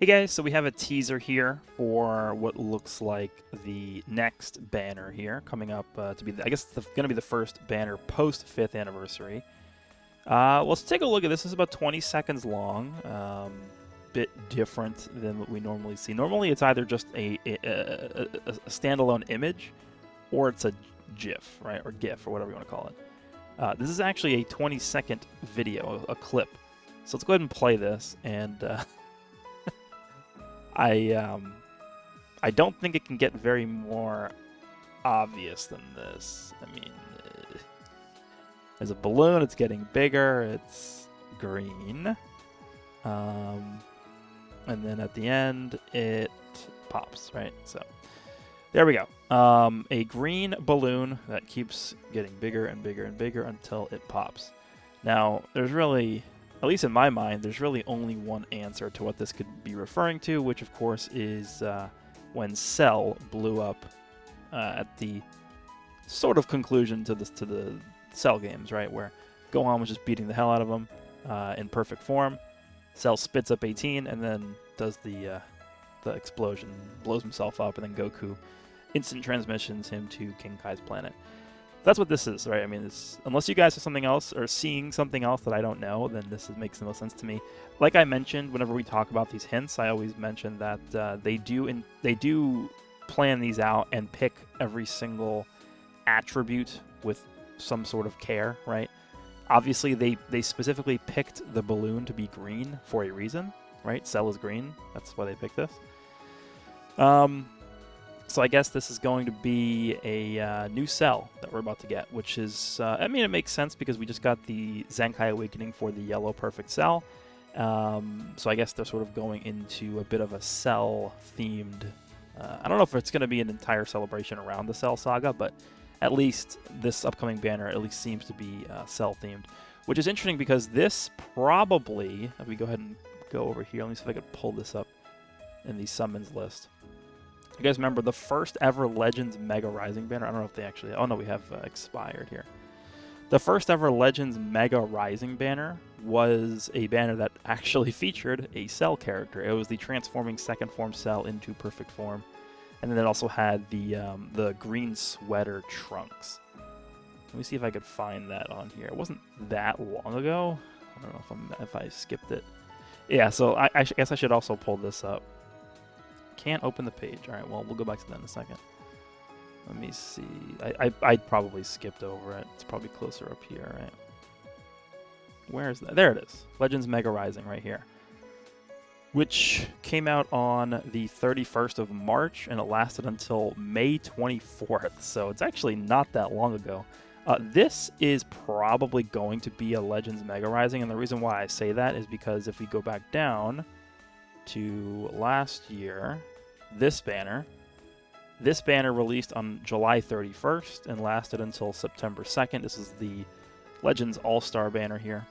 Hey guys, so we have a teaser here for what looks like the next banner here coming up to be, I guess it's going to be the first banner post 5th anniversary. Let's take a look at this. This is about 20 seconds long. Bit different than what we normally see. Normally it's either just a standalone image or it's a GIF, right? Or GIF or whatever you want to call it. This is actually a 20-second video, a clip. So let's go ahead and play this and... I don't think it can get very more obvious than this. I mean, there's a balloon, it's getting bigger, it's green. And then at the end, it pops, right? So, there we go. A green balloon that keeps getting bigger and bigger and bigger until it pops. Now, there's really... At least in my mind, there's really only one answer to what this could be referring to, which of course is when Cell blew up at the sort of conclusion to the Cell games, right? Where Gohan was just beating the hell out of him in perfect form. Cell spits up 18 and then does the explosion, blows himself up, and then Goku instant transmissions him to King Kai's planet. That's what this is, right? I mean, unless you guys have something else or seeing something else that I don't know, then makes the most sense to me. Like I mentioned, whenever we talk about these hints, I always mention that they do plan these out and pick every single attribute with some sort of care, right? Obviously, they specifically picked the balloon to be green for a reason, right? Cell is green. That's why they picked this. So I guess this is going to be a new Cell that we're about to get, which is, I mean, it makes sense because we just got the Zenkai Awakening for the yellow perfect Cell. So I guess they're sort of going into a bit of a Cell-themed... I don't know if it's going to be an entire celebration around the Cell saga, but at least this upcoming banner at least seems to be Cell-themed, which is interesting because this probably... If we go ahead and go over here, let me see if I could pull this up in the summons list. You guys remember the first ever Legends Mega Rising banner? I don't know if they actually... Oh, no, we have expired here. The first ever Legends Mega Rising banner was a banner that actually featured a Cell character. It was the transforming second form Cell into perfect form. And then it also had the green sweater Trunks. Let me see if I could find that on here. It wasn't that long ago. I don't know if I skipped it. Yeah, so I guess I should also pull this up. Can't open the page. All right, well, we'll go back to that in a second. Let me see. I probably skipped over it. It's probably closer up here, right? Where is that? There it is. Legends Mega Rising right here. Which came out on the 31st of March, and it lasted until May 24th. So it's actually not that long ago. This is probably going to be a Legends Mega Rising, and the reason why I say that is because if we go back down to last year, this banner released on July 31st and lasted until September 2nd. This is the Legends All-Star banner here.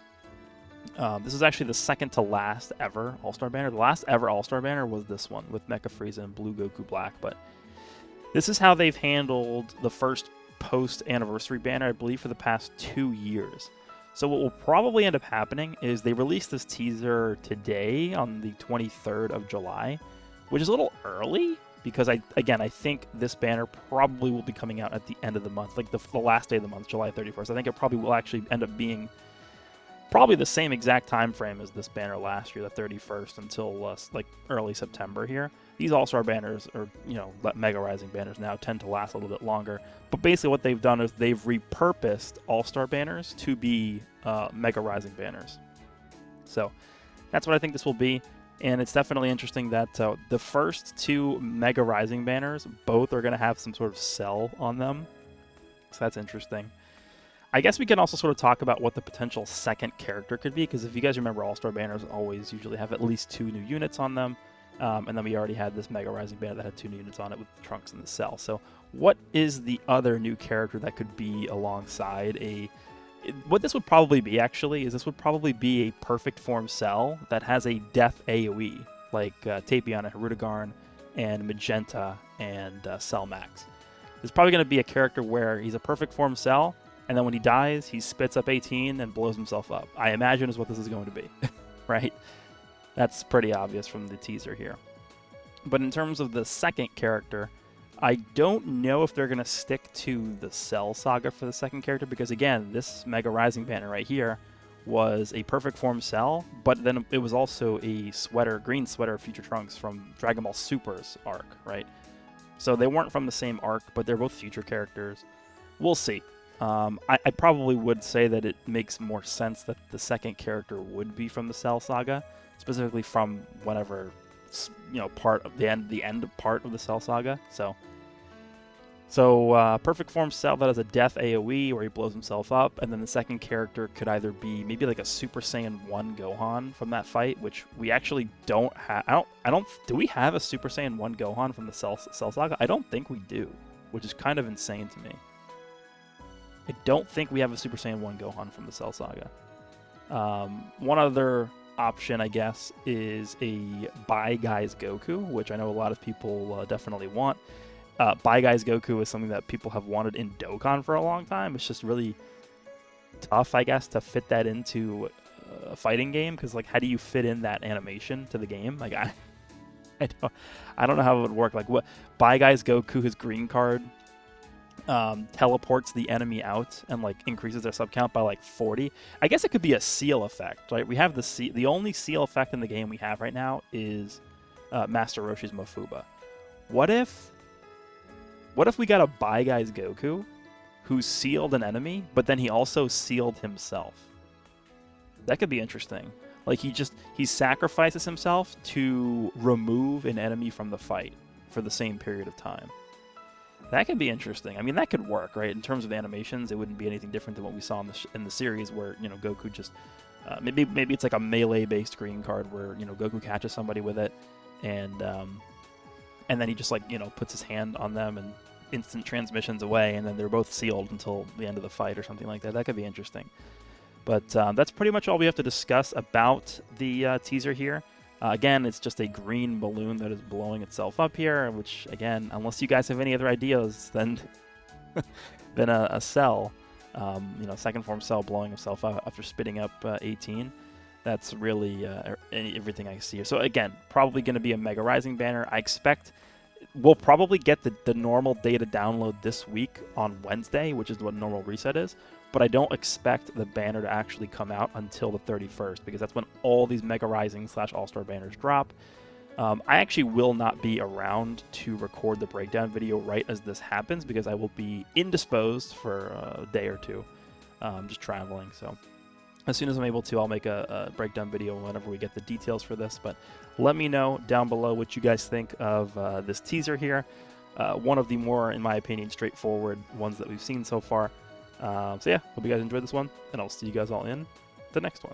This is actually the second to last ever All-Star banner. The last ever All-Star banner was this one with Mecha Frieza and Blue Goku Black, but this is how they've handled the first post-anniversary banner, I believe, for the past 2 years. So what will probably end up happening is they release this teaser today on the 23rd of July, which is a little early because, I think this banner probably will be coming out at the end of the month, like the last day of the month, July 31st. I think it probably will actually end up being probably the same exact time frame as this banner last year, the 31st, until like early September here. These All-Star banners, or Mega Rising banners now, tend to last a little bit longer. But basically what they've done is they've repurposed All-Star banners to be Mega Rising banners. So that's what I think this will be. And it's definitely interesting that the first two Mega Rising banners, both are going to have some sort of Cell on them. So that's interesting. I guess we can also sort of talk about what the potential second character could be, because if you guys remember, All-Star banners always usually have at least 2 new units on them. And then we already had this Mega Rising banner that had 2 new units on it with the Trunks and the Cell. So what is the other new character that could be alongside what this would probably be, actually, is this would probably be a perfect form Cell that has a death AoE, like Tapion and Hirudegarn and Magenta and Cell Max. It's probably going to be a character where he's a perfect form Cell, and then when he dies, he spits up 18 and blows himself up. I imagine is what this is going to be, right? That's pretty obvious from the teaser here. But in terms of the second character, I don't know if they're going to stick to the Cell saga for the second character, because again, this Mega Rising banner right here was a perfect form Cell, but then it was also a sweater, green sweater of Future Trunks from Dragon Ball Super's arc, right? So they weren't from the same arc, but they're both future characters. We'll see. I probably would say that it makes more sense that the second character would be from the Cell saga, specifically from whenever, part of the end part of the Cell saga. So perfect form Cell that has a death AOE where he blows himself up, and then the second character could either be maybe like a Super Saiyan 1 Gohan from that fight, which we actually don't have. Do we have a Super Saiyan 1 Gohan from the Cell saga? I don't think we do, which is kind of insane to me. I don't think we have a Super Saiyan 1 Gohan from the Cell saga. One other option, I guess, is a Bye Guys Goku, which I know a lot of people definitely want. Bye Guys Goku is something that people have wanted in Dokkan for a long time. It's just really tough, I guess, to fit that into a fighting game, because like, how do you fit in that animation to the game? Like, I don't know how it would work. Like, what Bye Guys Goku, his green card, teleports the enemy out and like increases their sub count by like 40. I guess it could be a seal effect, right? We have the only seal effect in the game we have right now is Master Roshi's Mafuba. What if we got a Bye Guys Goku who sealed an enemy, but then he also sealed himself? That could be interesting. Like, he sacrifices himself to remove an enemy from the fight for the same period of time. That could be interesting. I mean, that could work, right? In terms of animations, it wouldn't be anything different than what we saw in the series, where Goku just maybe it's like a melee-based green card where Goku catches somebody with it, and then he just like puts his hand on them and instant transmissions away, and then they're both sealed until the end of the fight or something like that. That could be interesting. But that's pretty much all we have to discuss about the teaser here. Again, it's just a green balloon that is blowing itself up here, which, again, unless you guys have any other ideas, then a Cell, second form Cell blowing himself up after spitting up 18. That's really everything I see here. So again, probably going to be a Mega Rising banner. I expect we'll probably get the normal data download this week on Wednesday, which is what normal reset is. But I don't expect the banner to actually come out until the 31st, because that's when all these Mega Rising / All-Star banners drop. I actually will not be around to record the breakdown video right as this happens, because I will be indisposed for a day or two, just traveling. So as soon as I'm able to, I'll make a breakdown video whenever we get the details for this. But let me know down below what you guys think of this teaser here. One of the more, in my opinion, straightforward ones that we've seen so far. So yeah, hope you guys enjoyed this one, and I'll see you guys all in the next one.